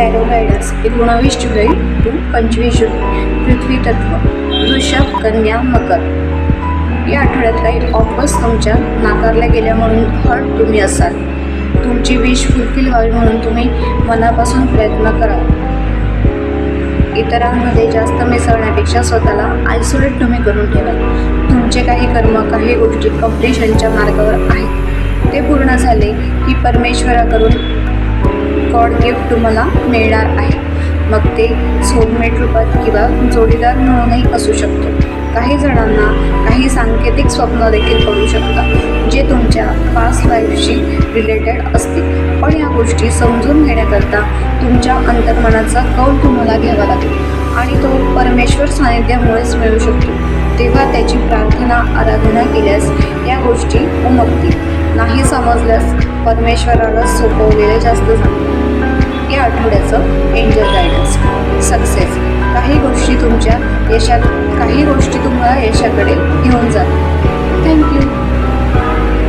Tarot guidance 19 July to 25 जुलै. पृथ्वी तत्व वृषभ, कन्या, मकर. या आठवड्यात काही ऑफर्स तुमच्या नाकारल्या गेल्या म्हणून हर्ट तुम्ही असाल. तुमची विश फुलफिल व्हावी म्हणून तुम्ही मनापासून प्रयत्न करा. इतरांमध्ये जास्त मिसळण्यापेक्षा स्वतःला आयसोलेट तुम्ही करून ठेवा. तुमचे काही कर्म, काही गोष्टी कम्प्लिशनच्या मार्गावर आहेत. ते पूर्ण झाले की परमेश्वराकडून गॉड गिफ्ट तुम्हाला मिळणार आहे. मग ते सोलमेट रूपात किंवा जोडीदार म्हणूनही असू शकतो. काही जणांना काही सांकेतिक स्वप्न देखील पडू शकतात जे तुमच्या पास्ट लाईफशी रिलेटेड असतील. पण या गोष्टी समजून घेण्याकरता तुमच्या अंतर्मनाचा कौल तुम्हाला घ्यावा लागेल आणि तो परमेश्वर सानिध्यामुळेच मिळू शकतो. तेव्हा त्याची प्रार्थना, आराधना केल्यास या गोष्टी उमगतील. नाही समजल्यास परमेश्वराला सोपवलेले जास्त चांगले. या आठवड्याचं एंजल गायडन्स. सक्सेस. काही गोष्टी तुम्हाला यशाकडे